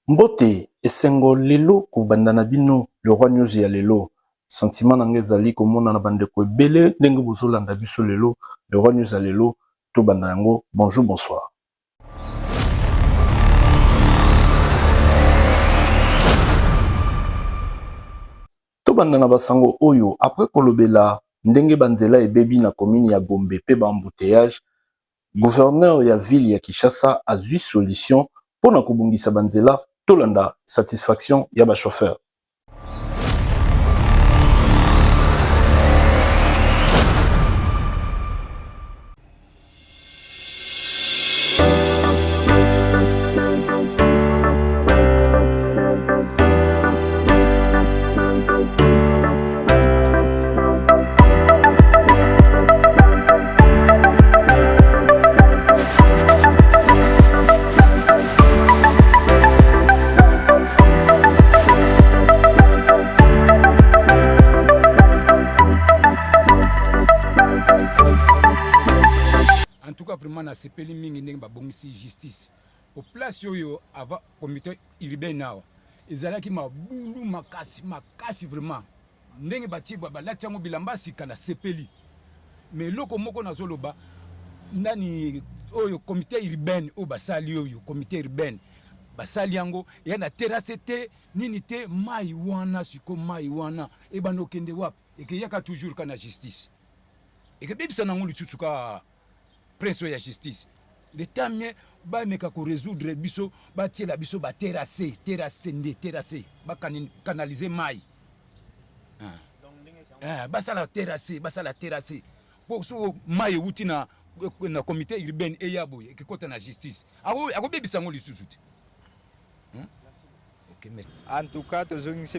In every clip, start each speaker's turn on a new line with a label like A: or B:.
A: Mbote esengo lelo kubandana bino le roi news ya lelo sentiment nanga ezali komona na bandeko ebele ndenge bozolanda biso lelo le roi news ya lelo to bandana yango bonjour bonsoir. To bandana basango oyo après kolobela ndenge banzela ebebi na commune ya Gombe pe ba embouteillage gouverneur ya ville ya Kinshasa azui solution pona kobungisa banzela tolanda satisfaction ya ba chauffeur.
B: Na sepeli mingi ndenge babongisi justice au place yoyo avant comité urbain nawa ezalaki mabulu makasi vraiment ndenge batie balati yango bilamba sika na sepeli mais loko moko nazoloba ndani oyo comité urbain o basali oyo comité urbain basali yango ya na terrasse te nini te mai wana siko mai wana e banokende wapi ekeyaka toujours kana justice ekebebisa nango lutsuka prince ya justice l'état mien ba meka ko résoudre biso ba tiela biso ba terrasser ba canaliser mai ba sala terrasser pour so mai wuti na comité urbain e yabo ki kota na justice ako bebisa ngo lisusu te.
C: En tout cas,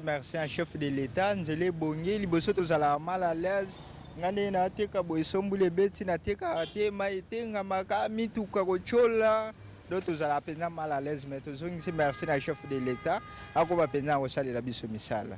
C: merci à chef de l'État, Nzele Bongi, liboso tozala mal à l'aise. Ngane na teka boisombule beti na teka ate maite ngamaka mituka kochola do tozala pena mal à l'aise mais tozongisi merci na chef de l'État akoba pena kosalela biso misala.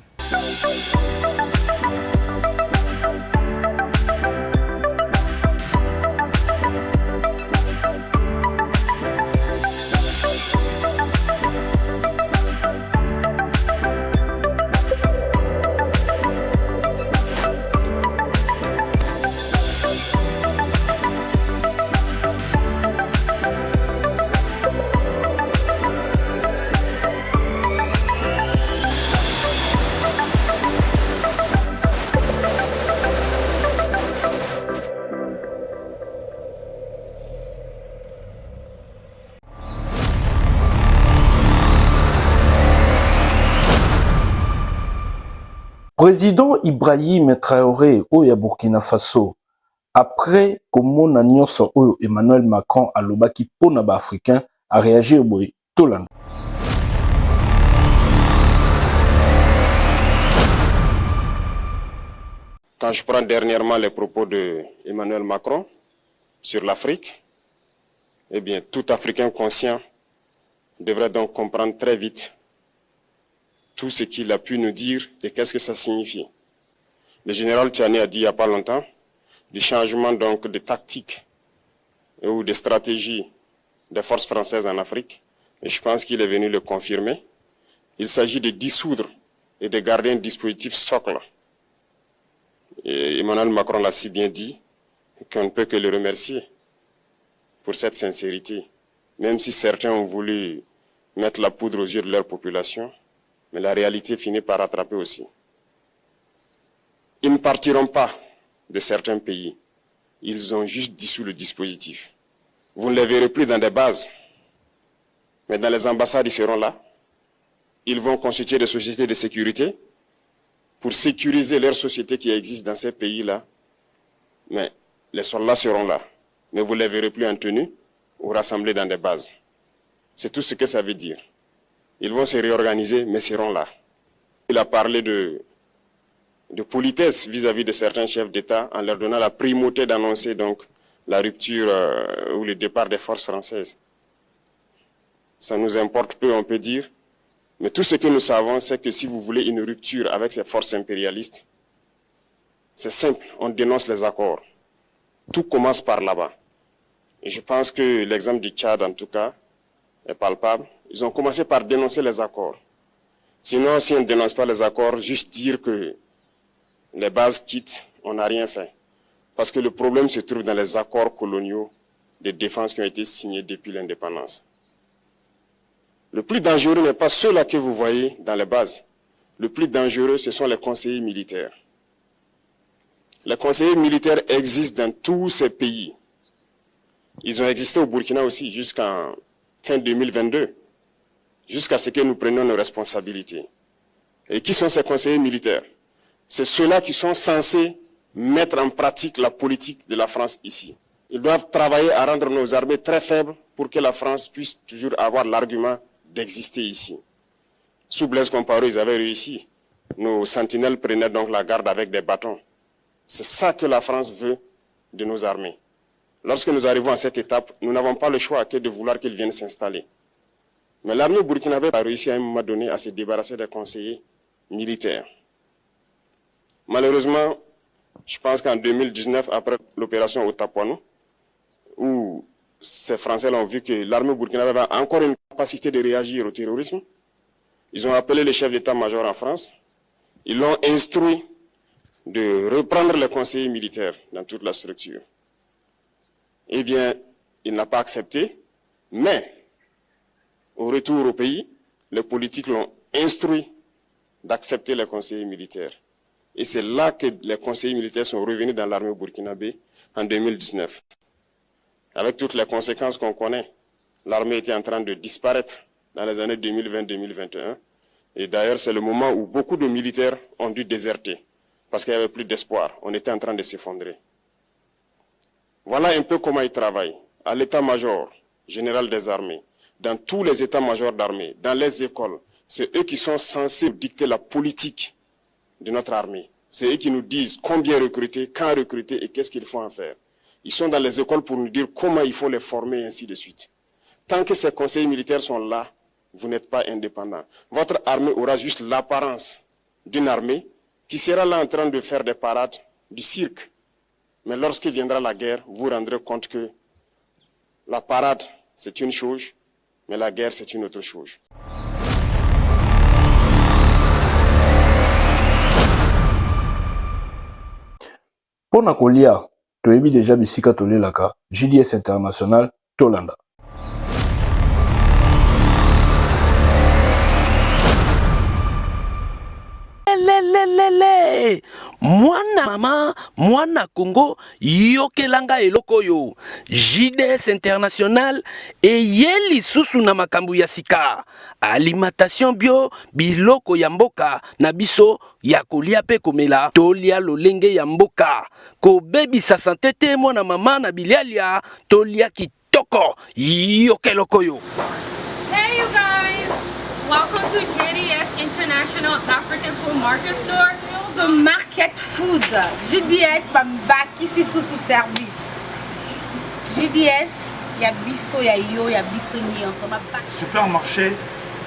A: Président Ibrahim Traoré oya Burkina Faso après komona nyonso oyo Emmanuel Macron alobaki pona ba africain a réagir boy tolanda.
D: Quand je prends dernièrement les propos de Emmanuel Macron sur l'Afrique, eh bien tout Africain conscient devrait donc comprendre très vite tout ce qu'il a pu nous dire et qu'est-ce que ça signifie. Le général Tchani a dit il n'y a pas longtemps du changement donc de tactique ou de stratégie des forces françaises en Afrique. Et je pense qu'il est venu le confirmer. Il s'agit de dissoudre et de garder un dispositif socle. Et Emmanuel Macron l'a si bien dit qu'on ne peut que le remercier pour cette sincérité. Même si certains ont voulu mettre la poudre aux yeux de leur population, mais la réalité finit par rattraper aussi. Ils ne partiront pas de certains pays. Ils ont juste dissous le dispositif. Vous ne les verrez plus dans des bases, mais dans les ambassades, ils seront là. Ils vont constituer des sociétés de sécurité pour sécuriser leurs sociétés qui existent dans ces pays-là. Mais les soldats seront là. Mais vous ne les verrez plus en tenue ou rassemblés dans des bases. C'est tout ce que ça veut dire. Ils vont se réorganiser, mais seront là. Il a parlé de politesse vis-à-vis de certains chefs d'État en leur donnant la primauté d'annoncer donc la rupture ou le départ des forces françaises. Ça nous importe peu, on peut dire. Mais tout ce que nous savons, c'est que si vous voulez une rupture avec ces forces impérialistes, c'est simple, on dénonce les accords. Tout commence par là-bas. Et je pense que l'exemple du Tchad, en tout cas, est palpable. Ils ont commencé par dénoncer les accords. Sinon, si on ne dénonce pas les accords, juste dire que les bases quittent, on n'a rien fait. Parce que le problème se trouve dans les accords coloniaux de défense qui ont été signés depuis l'indépendance. Le plus dangereux n'est pas ceux-là que vous voyez dans les bases. Le plus dangereux, ce sont les conseillers militaires. Les conseillers militaires existent dans tous ces pays. Ils ont existé au Burkina aussi jusqu'en fin 2022, jusqu'à ce que nous prenions nos responsabilités. Et qui sont ces conseillers militaires? C'est ceux-là qui sont censés mettre en pratique la politique de la France ici. Ils doivent travailler à rendre nos armées très faibles pour que la France puisse toujours avoir l'argument d'exister ici. Sous Blaise Compaoré, ils avaient réussi. Nos sentinelles prenaient donc la garde avec des bâtons. C'est ça que la France veut de nos armées. Lorsque nous arrivons à cette étape, nous n'avons pas le choix que de vouloir qu'ils viennent s'installer. Mais l'armée burkinabé a réussi à un moment donné à se débarrasser des conseillers militaires. Malheureusement, je pense qu'en 2019, après l'opération Otapouanou, où ces Français ont vu que l'armée burkinabé avait encore une capacité de réagir au terrorisme, ils ont appelé le chef d'état-major en France, ils l'ont instruit de reprendre les conseillers militaires dans toute la structure. Eh bien, il n'a pas accepté, mais au retour au pays, les politiques l'ont instruit d'accepter les conseillers militaires. Et c'est là que les conseillers militaires sont revenus dans l'armée burkinabé en 2019. Avec toutes les conséquences qu'on connaît, l'armée était en train de disparaître dans les années 2020-2021. Et d'ailleurs, c'est le moment où beaucoup de militaires ont dû déserter parce qu'il n'y avait plus d'espoir. On était en train de s'effondrer. Voilà un peu comment ils travaillent. À l'état-major général des armées, dans tous les états-majors d'armée, dans les écoles, c'est eux qui sont censés dicter la politique de notre armée. C'est eux qui nous disent combien recruter, quand recruter et qu'est-ce qu'il faut en faire. Ils sont dans les écoles pour nous dire comment il faut les former et ainsi de suite. Tant que ces conseillers militaires sont là, vous n'êtes pas indépendant. Votre armée aura juste l'apparence d'une armée qui sera là en train de faire des parades, du cirque. Mais lorsque viendra la guerre, vous vous rendrez compte que la parade, c'est une chose, mais la guerre, c'est une autre chose.
A: Pour Nakolia, toyebi déjà bisika tolelaka, JDS International, Tolanda.
E: Lelelele mwana mama mwana Congo yokelanga eloko yo JDS International eyeli susu na makambu ya sika alimentation bio biloko ya mboka na biso ya kolia pe komela tolia lolenge ya mboka kobebisa sante te mwana mama na bilialia tolia kitoko yokeloko yo.
F: Hey you guys! Welcome to JDS International African Food Market Store.
G: The market food. JDS bambakisi susu service. JDS ya biso ya yo ya biso nyonso mabaki.
H: Supermarché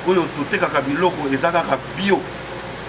H: oyo totekaka biloko ezaka bio.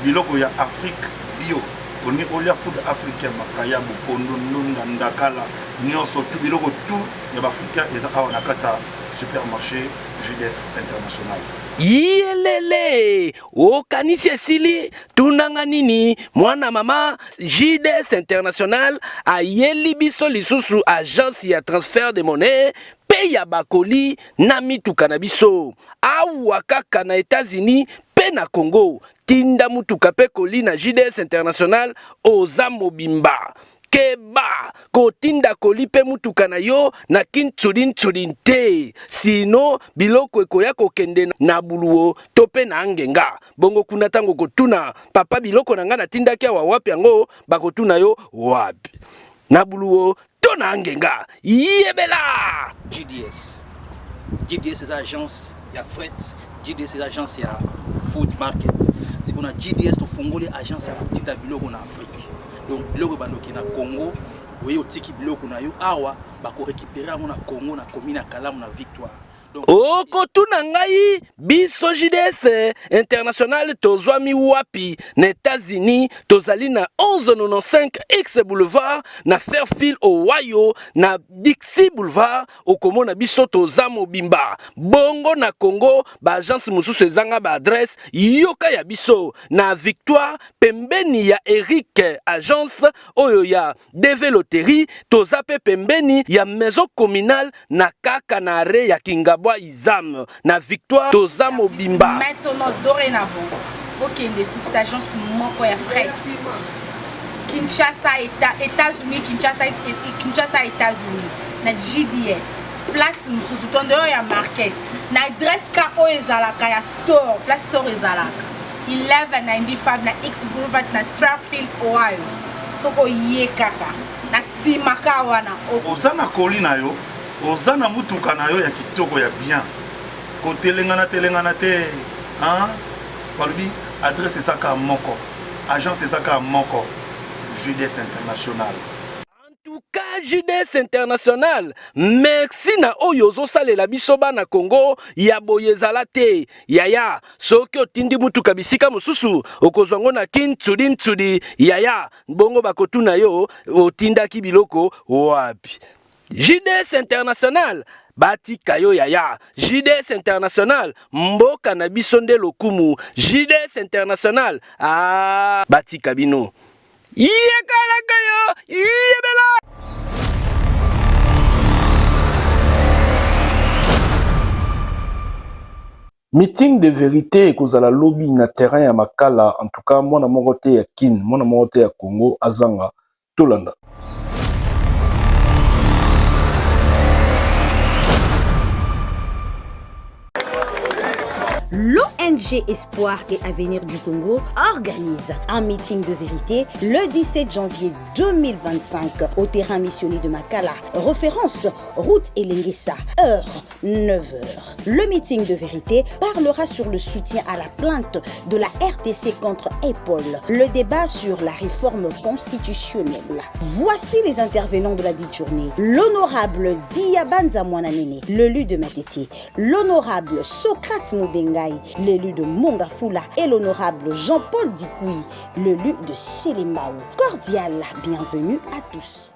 H: Biloko ya Afrique bio. Oni olia food africain makaya bokondo nonda ndakala nyonso tu biloko tu ya Afrika ezaka wana kata supermarché JDS International.
E: Yelele okanisi esili tunanga nini mwana mama JDS International ayeli biso lisusu agence ya transfert de monnaie pe ya bakoli na mituka na biso awa kaka na États-Unis pe na Congo tinda mutuka pe koli na JDS International oza mobimba keba kotinda kolipe mutuka na yo na kintsulin te sino biloko ekoya kokende na buluo tope na angenga bongo kuna tango kotuna papa biloko na nga na tindaki awa wapi yango bakotuna yo wapi na buluo to na angenga yebela.
I: GDS c'est agence ya fret, GDS c'est agence ya food market. Si on a GDS to fongoli agence ya kotinda biloko na Afrique. Donc biloko bandoki na Congo oyo tiki biloko na yo awa bako récupérer na Congo na commune ya Kalamu na Victoire
E: okotuna ngai biso JDS International tozwami wapi na États-Unis tozali na 1195 X Boulevard na Fairfield Ohio na Dixie Boulevard okomona biso toza mobimba bongo na Congo ba agence mosusu ezanga ba adresse yoka ya biso na Victoire pembeni ya Eric agence oyo ya DV Loterie toza pe pembeni ya maison communale na kaka na are ya Kingabwa Izam na Victoire toza mobimba.
G: Maintenant dorénavant okende sous cette agence moko ya fret Kinshasa États-Unis Kinshasa États-Unis na GDS place mususu tondo ya market na adresse ka o ezalaka ya store place store ezalaka 1195 na X Boulevard na Fairfield Ohio soko ye kaka na simaka wana
H: ozana koli na yo ozana mutuka na yo ya kitoko ya bien kotelengana te hein parbi adresse saka moko agence saka moko JDS International.
E: En tout cas JDS International merci na oyo ozosalela biso bana Congo ya boyezala te yaya soki otindi mutuka bisika mosusu okozwango na kintsudi yaya bongo bakotuna yo otindaki biloko wapi. JDS International batika yo yaya JDS International mboka na biso nde lokumu JDS International batika bino yekalaka yo yebela.
A: Meeting de vérité ekozala lobby na terrain ya Makala en tout cas mwana moko te ya kin mwana moko te ya Congo azanga tolanda.
J: L'ONG Espoir et Avenir du Congo organise un meeting de vérité le 17 janvier 2025 au terrain missionné de Makala. Référence route Elengissa, heure 9h. Le meeting de vérité parlera sur le soutien à la plainte de la RDC contre EPOL, le débat sur la réforme constitutionnelle. Voici les intervenants de la dite journée. L'honorable Diabanza Mwananene, l'élu de Matete, l'honorable Socrate Moubengai, l'élu de Mongafula et l'honorable Jean-Paul Dikoui, l'élu de Sélémaou. Cordial bienvenue à tous.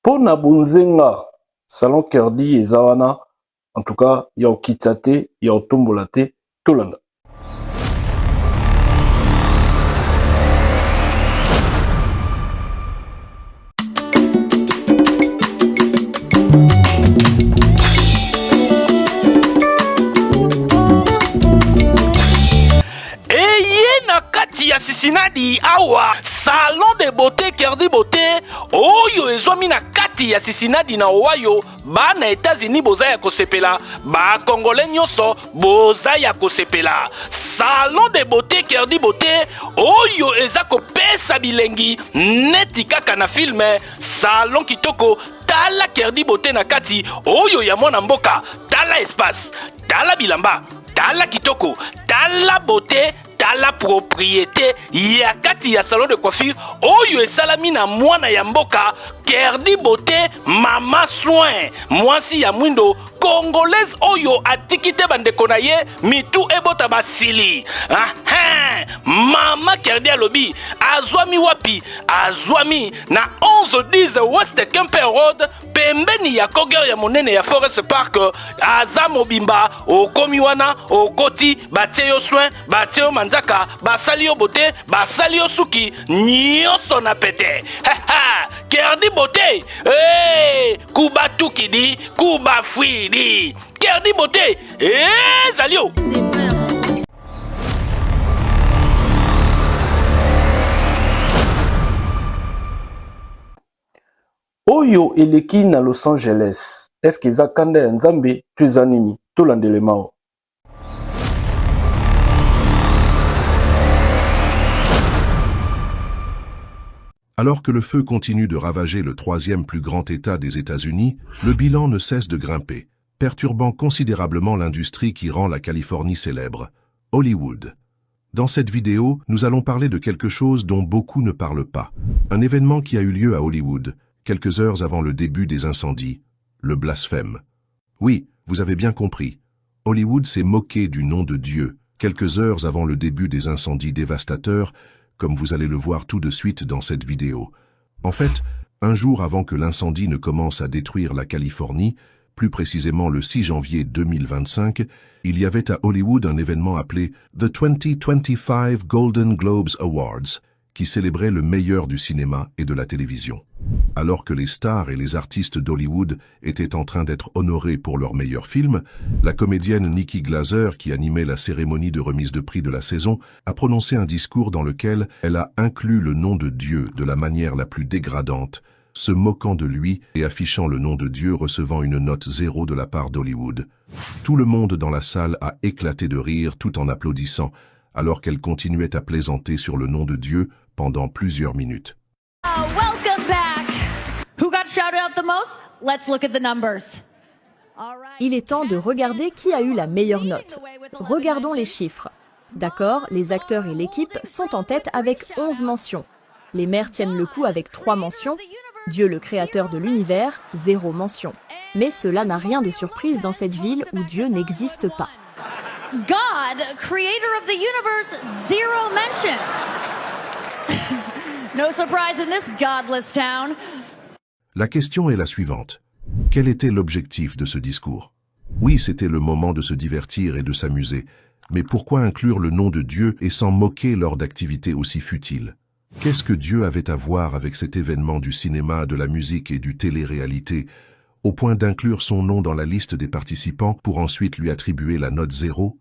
A: Pona Bunzenga, Salon Kerdi et Zawana, en tout cas, il y a Kitate, il y a Tombolate, Tolanda.
E: Cincinnati awa salon de beauté Kerdi beauté oyo ezomi na kati ya Cincinnati na Ohio bana États-Unis boza ya kosepela ba congolais nyonso boza ya kosepela salon de beauté Kerdi beauté oyo eza kopesa bilengi neti kaka na filme salon kitoko tala Kerdi beauté na kati oyo ya mwana mboka tala espace tala bilamba tala kitoko tala beauté tala propriété ya kati ya salon de coiffure oyo esalami na mwana ya mboka Kerdi beauté mama soin mwasi ya mwindo congolaise oyo atikite bandeko na ye mitu ebota basili mama Kerdi alobi azwami wapi azwami na 1110 West Kemper Road pembeni ya koger ya monene ya Forest Park aza mobimba okomi wana okoti batie yo soin batie yo manzaka basali yo beauté basali yo suki nyonso na pete Kerdi beauté kuba tukidi kuba fuidi Kerdi beauté zalio
A: Oyo eleki na Los Angeles. Est-ce que eza kanda ya Nzambe to eza nini? Tolandelema.
K: Alors que le feu continue de ravager le troisième plus grand État des États-Unis, le bilan ne cesse de grimper, perturbant considérablement l'industrie qui rend la Californie célèbre, Hollywood. Dans cette vidéo, nous allons parler de quelque chose dont beaucoup ne parlent pas. Un événement qui a eu lieu à Hollywood, quelques heures avant le début des incendies, le blasphème. Oui, vous avez bien compris. Hollywood s'est moqué du nom de Dieu, quelques heures avant le début des incendies dévastateurs, comme vous allez le voir tout de suite dans cette vidéo. En fait, un jour avant que l'incendie ne commence à détruire la Californie, plus précisément le 6 janvier 2025, il y avait à Hollywood un événement appelé The 2025 Golden Globes Awards, qui célébrait le meilleur du cinéma et de la télévision. Alors que les stars et les artistes d'Hollywood étaient en train d'être honorés pour leurs meilleurs films, la comédienne Nikki Glaser, qui animait la cérémonie de remise de prix de la saison, a prononcé un discours dans lequel elle a inclus le nom de Dieu de la manière la plus dégradante, se moquant de lui et affichant le nom de Dieu recevant une note 0 de la part d'Hollywood. Tout le monde dans la salle a éclaté de rire tout en applaudissant, alors qu'elle continuait à plaisanter sur le nom de Dieu pendant plusieurs minutes.
L: Welcome back. Who got shouted out the most? Let's look at the numbers.
M: Il est temps de regarder qui a eu la meilleure note. Regardons les chiffres. D'accord, les acteurs et l'équipe sont en tête avec 11 mentions. Les mères tiennent le coup avec 3 mentions. Dieu le créateur de l'univers, 0 mention. Mais cela n'a rien de surprise dans cette ville où Dieu n'existe pas.
L: God, creator of the universe, 0 mentions. No surprise in this godless town.
K: La question est la suivante. Quel était l'objectif de ce discours? Oui, c'était le moment de se divertir et de s'amuser. Mais pourquoi inclure le nom de Dieu et s'en moquer lors d'activités aussi futiles? Qu'est-ce que Dieu avait à voir avec cet événement du cinéma, de la musique et du télé-réalité, au point d'inclure son nom dans la liste des participants pour ensuite lui attribuer la note 0?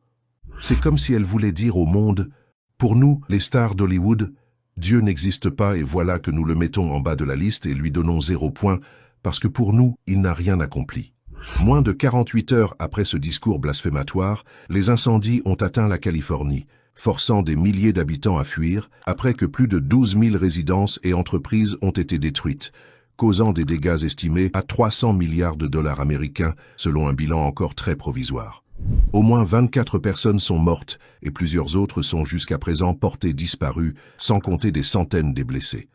K: C'est comme si elle voulait dire au monde, pour nous, les stars d'Hollywood, Dieu n'existe pas et voilà que nous le mettons en bas de la liste et lui donnons 0 point, parce que pour nous, il n'a rien accompli. Moins de 48 heures après ce discours blasphématoire, les incendies ont atteint la Californie, forçant des milliers d'habitants à fuir, après que plus de 12 000 résidences et entreprises ont été détruites, causant des dégâts estimés à 300 milliards de dollars américains, selon un bilan encore très provisoire. Au moins 24 personnes sont mortes et plusieurs autres sont jusqu'à présent portées disparues, sans compter des centaines des blessés.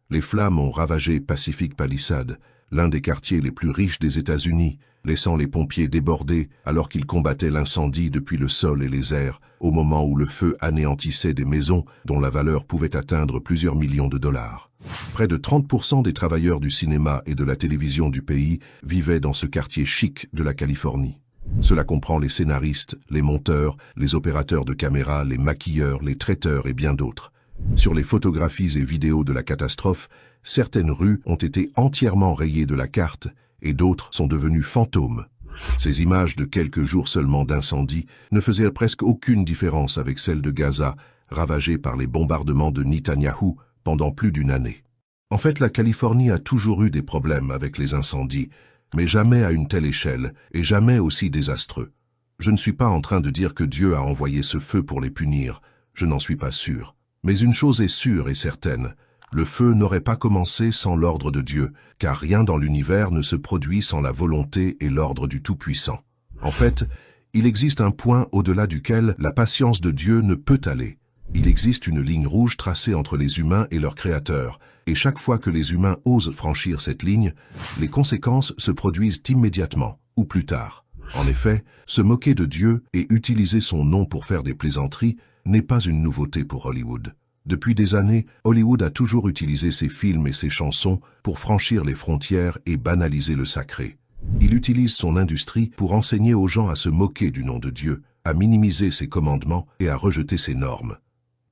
K: Les flammes ont ravagé Pacific Palisades, l'un des quartiers les plus riches des États-Unis, laissant les pompiers débordés alors qu'ils combattaient l'incendie depuis le sol et les airs, au moment où le feu anéantissait des maisons dont la valeur pouvait atteindre plusieurs millions de dollars. Près de 30% des travailleurs du cinéma et de la télévision du pays vivaient dans ce quartier chic de la Californie. Cela comprend les scénaristes, les monteurs, les opérateurs de caméra, les maquilleurs, les traiteurs et bien d'autres. Sur les photographies et vidéos de la catastrophe, certaines rues ont été entièrement rayées de la carte et d'autres sont devenues fantômes. Ces images de quelques jours seulement d'incendie ne faisaient presque aucune différence avec celles de Gaza, ravagée par les bombardements de Netanyahou pendant plus d'une année. En fait, la Californie a toujours eu des problèmes avec les incendies, mais jamais à une telle échelle et jamais aussi désastreux. Je ne suis pas en train de dire que Dieu a envoyé ce feu pour les punir, je n'en suis pas sûr. Mais une chose est sûre et certaine, le feu n'aurait pas commencé sans l'ordre de Dieu, car rien dans l'univers ne se produit sans la volonté et l'ordre du Tout-Puissant. En fait, il existe un point au-delà duquel la patience de Dieu ne peut aller. Il existe une ligne rouge tracée entre les humains et leur Créateur, et chaque fois que les humains osent franchir cette ligne, les conséquences se produisent immédiatement, ou plus tard. En effet, se moquer de Dieu et utiliser son nom pour faire des plaisanteries n'est pas une nouveauté pour Hollywood. Depuis des années, Hollywood a toujours utilisé ses films et ses chansons pour franchir les frontières et banaliser le sacré. Il utilise son industrie pour enseigner aux gens à se moquer du nom de Dieu, à minimiser ses commandements et à rejeter ses normes.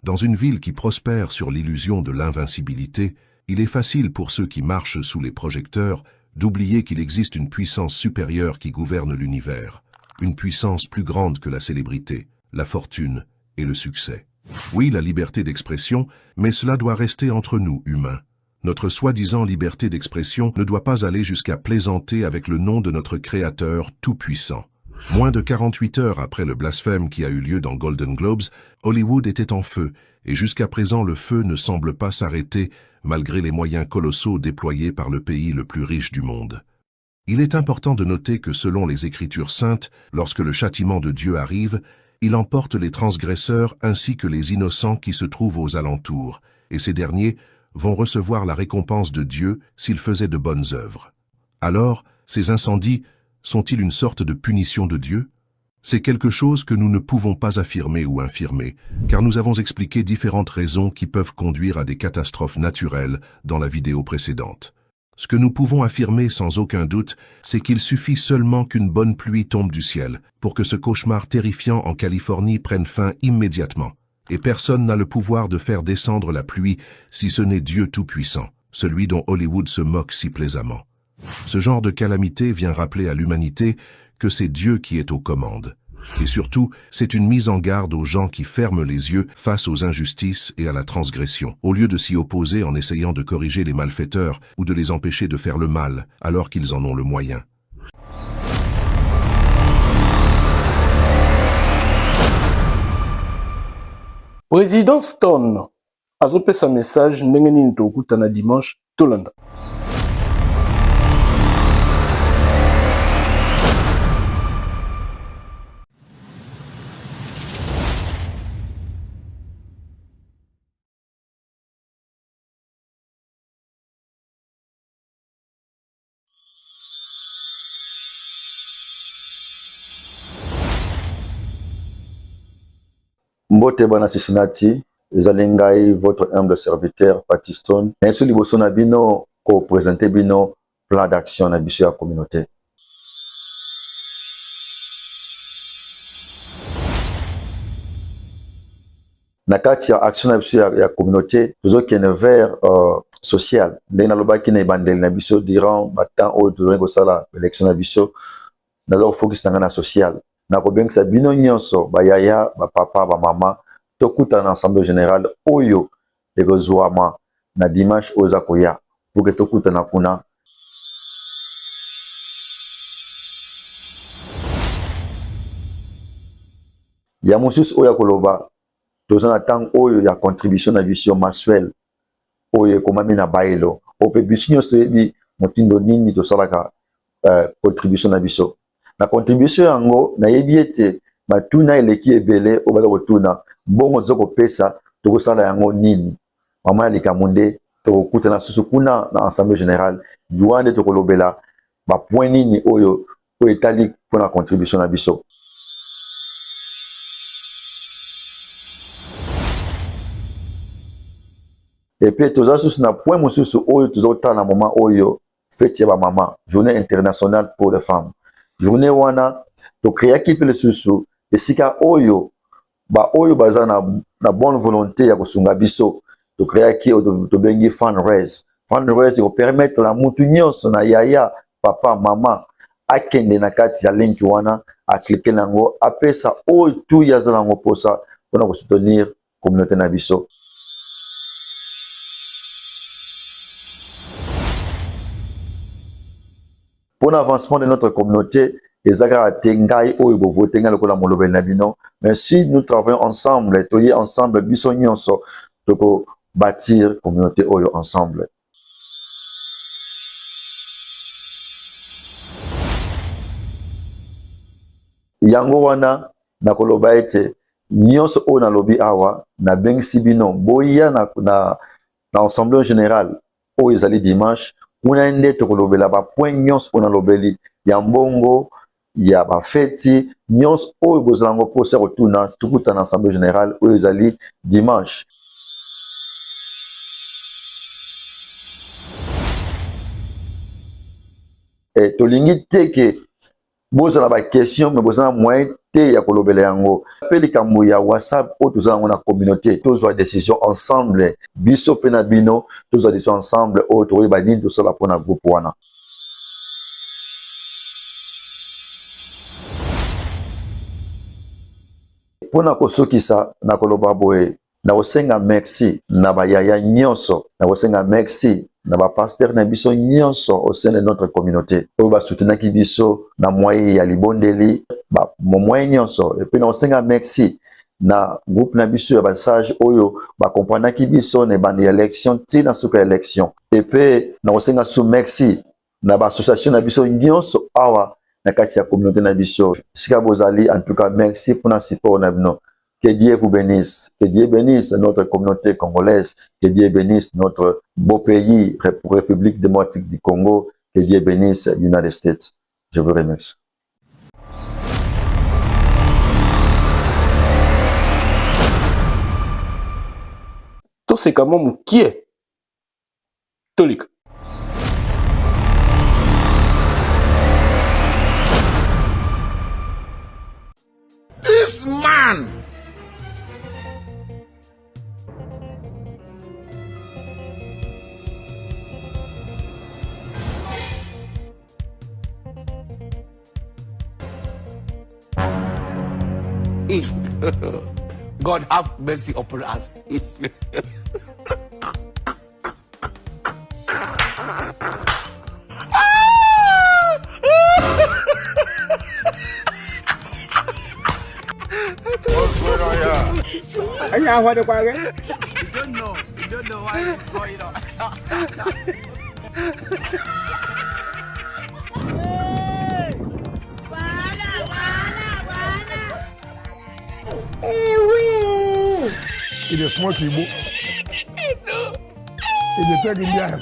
K: Dans une ville qui prospère sur l'illusion de l'invincibilité, il est facile pour ceux qui marchent sous les projecteurs d'oublier qu'il existe une puissance supérieure qui gouverne l'univers, une puissance plus grande que la célébrité, la fortune et le succès. Oui, la liberté d'expression, mais cela doit rester entre nous, humains. Notre soi-disant liberté d'expression ne doit pas aller jusqu'à plaisanter avec le nom de notre Créateur tout-puissant. Moins de 48 heures après le blasphème qui a eu lieu dans Golden Globes, Hollywood était en feu, et jusqu'à présent le feu ne semble pas s'arrêter malgré les moyens colossaux déployés par le pays le plus riche du monde. Il est important de noter que selon les Écritures saintes, lorsque le châtiment de Dieu arrive, il emporte les transgresseurs ainsi que les innocents qui se trouvent aux alentours, et ces derniers vont recevoir la récompense de Dieu s'ils faisaient de bonnes œuvres. Alors, ces incendies sont-ils une sorte de punition de Dieu? C'est quelque chose que nous ne pouvons pas affirmer ou infirmer, car nous avons expliqué différentes raisons qui peuvent conduire à des catastrophes naturelles dans la vidéo précédente. Ce que nous pouvons affirmer sans aucun doute, c'est qu'il suffit seulement qu'une bonne pluie tombe du ciel pour que ce cauchemar terrifiant en Californie prenne fin immédiatement. Et personne n'a le pouvoir de faire descendre la pluie si ce n'est Dieu Tout-Puissant, celui dont Hollywood se moque si plaisamment. Ce genre de calamité vient rappeler à l'humanité que c'est Dieu qui est aux commandes. Et surtout, c'est une mise en garde aux gens qui ferment les yeux face aux injustices et à la transgression, au lieu de s'y opposer en essayant de corriger les malfaiteurs ou de les empêcher de faire le mal, alors qu'ils en ont le moyen.
A: Président Stone azopesa message ndenge nini tokutana dimanche tolanda.
N: Mbote bana Cincinnati, ezali ngai votre humble serviteur Paty Stone. Ainsi liboso na bino ko présenter bino plan d'action na biso ya communauté. Na kati ya action na biso ya communauté, tozokende vers social. Ndenge nalobaki na ebandeli na biso durant batemps oyo tozali kosala élection na biso, naza kofocus na social. Na kobengisa bino nyonso bayaya bapapa bamama tokutana na assemblée générale oyo ekozwama na dimanche oyo eza koya pour que tokutana kuna ya mosusu oyo akoloba toza na ntango oyo ya contribution na biso mensuelle oyo ekomami na bayelo ope biso nyonso toyebi motindo nini tosalaka contribution na biso. Na contribution yango nayebi ete batuna eleki ebele oyo baza kotuna mbongo toza kopesa tokosala yango nini. Mama ya likambo nde tokokutana susu kuna na assemblée générale yuwa nde tokolobela bapoint nini oyo etali mpona contribution na biso. Epe toza susu na point mosusu oyo tozotala na moment oyo fête ya bamama, journée internationale pour les femmes. Journée wana to créaki pe le susu esika oyo oyo baza na bonne volonté ya kosunga biso to créaki to bengi fundraise ko permettre la mutu nyonso na yaya papa mama akende na kati ya link wana aklike nango apesa oyo tu ya zala ngo posa pona ko soutenir communauté na biso. Pour l'avancement de notre communauté, les agatengai ou voter le molobel nabino. Mais si nous travaillons ensemble, toyé ensemble, biso nyonso, toko bâtir communauté oyo ensemble. Yango wana na koloba ete nyonso o na lobi awa na bengisi bino boya na assemblée générale o ezali dimanche. Kuna nde tokolobela ba point nyonso pona lobeli ya mbongo ya ba feti nyonso oyo bozalango posa kotuna tukuta na assemblée générale oyo ezali dimanche. Et tolingi teke bozala ba question mais bozala moyen te ya kolobela yango. Pe likambo ya WhatsApp o tozala na communauté tozwa décision ensemble biso pe na bino tozwa décision ensemble o toye ba nini tosala pona groupe wana. Pona kosokisa na koloba boye na kosenga merci na ba yaya nyonso na kosenga merci na ba pasteur na biso nyonso au sein de notre communauté oyo ba soutenaki biso na moyen ya libondeli ba moyen nyonso et puis na kosenga merci na groupe na biso ya ba sage oyo ba comprendaki biso na bande élection ti na suka élection et puis na kosenga sous merci na ba association na biso nyonso awa na kati ya communauté na biso. Sika bozali, en tout cas, merci pour notre support na bino. Que Dieu vous bénisse. Que Dieu bénisse notre communauté congolaise. Que Dieu bénisse notre beau pays, République démocratique du Congo. Que Dieu bénisse United States. Je vous remercie.
A: Tout c'est quand même qui est Tolik.
O: This man.
P: God have mercy upon us.
O: What's going on here?
P: You don't know. You don't know why it's going on.
O: Il est smart, il est beau. Il est très bien.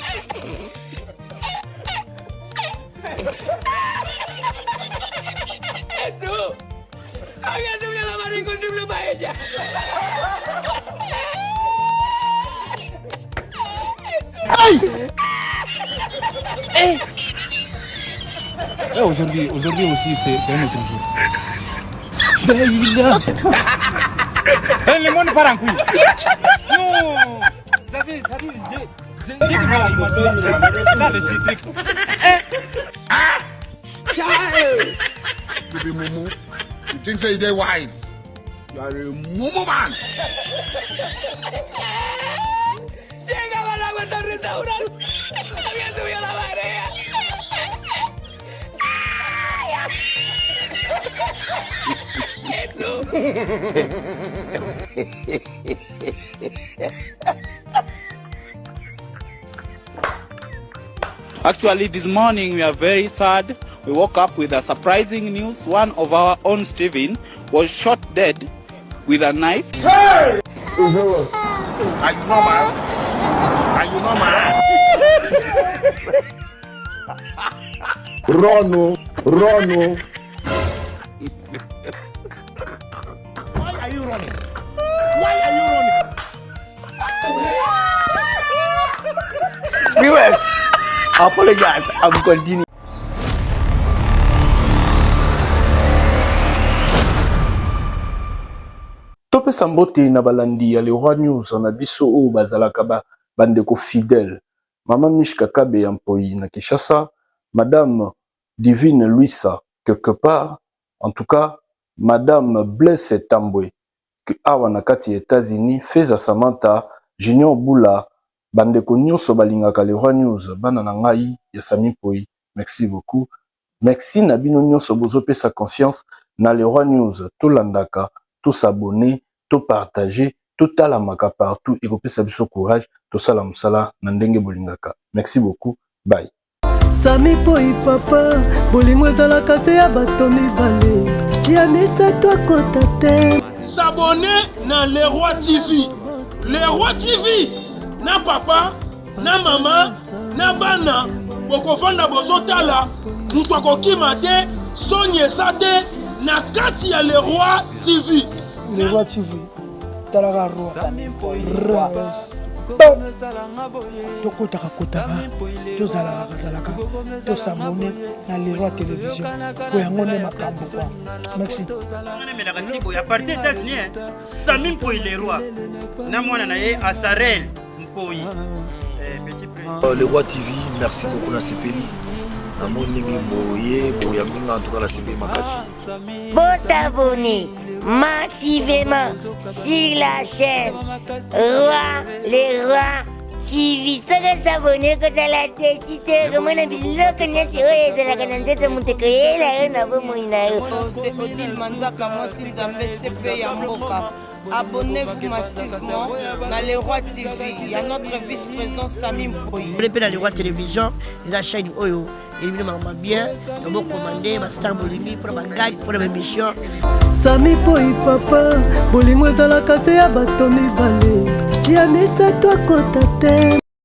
B: Hey! Aujourd'hui aussi, c'est un autre jour. Le monde part en couille. Non! Ça dit, j'ai du mal à imaginer. Là, le truc.
O: Baby Momo, you think say they're wise? You are a Momo man.
Q: Actually, this morning we are very sad. We woke up with a surprising news. One of our own, Steven, was shot dead with a knife.
O: Hey! Are you normal? Are you normal? Rono. Why are you running?
E: Viewers, apologize. I'm continuing.
A: Topesa mbote na balandi ya Leroy News na biso o bazalaka bandeko fidèle. Mama Mishka Kabe ya Mpoi na Kinshasa, Madame Divine Luisa quelque part, en tout cas Madame Blesse Tambwe awa na kati États-Unis, Feza Samantha, Junior Bula, bandeko nyonso balingaka Leroy News, bana na ngai ya Sami Poi. Merci beaucoup. Merci na bino nyonso bozopesa confiance na Leroy News, to landaka, to s'abonner, to partager, to talamaka partout et kopesa biso courage, to sala musala na ndenge bolingaka. Merci beaucoup. Bye.
R: Sami Poi papa, bolingo ezalaka se ya bato mibale. Ya misato akota te.
O: S'abonner na Leroy TV. Leroy TV. Na papa, na mama, na bana. Bokofanda bozotala. Mutu akokima te, sonye sa te. Na kati ya Leroy TV.
S: Leroy TV. Talaka roi. Tokotaka kotaka. Tozalaka. Tosabone na Leroy Télévision. Poyango ne makambo kwa. Merci.
T: Il y a parti États-Unis. Sami Poi Leroy. Na mwana na ye Asarel Mpoi. Petit prix.
U: Leroy TV, merci beaucoup na CPI. Amoningi boye, boya minga en tout cas la CPI makasi.
V: Bon s'abonner massivement sur la chaîne Roi Leroy TV saka s'abonner que ça la décide comme on a dit là que n'y a pas de la canette de monter là on a pas moyen.
G: C'est Odile Manzaka moi si Nzambe CP ya mboka. Abonnez-vous massivement dans les Rois TV. Il y a notre vice-président Sami Mpoyi.
C: Vous pouvez dans les Rois Télévision, les chaîne Oyo. Évidemment bien, on va commander ma star Bolimi pour ma guide pour l'émission.
R: Sami Mpoyi papa, bolingo ezalaka se ya bato mibale. Ya misato akota te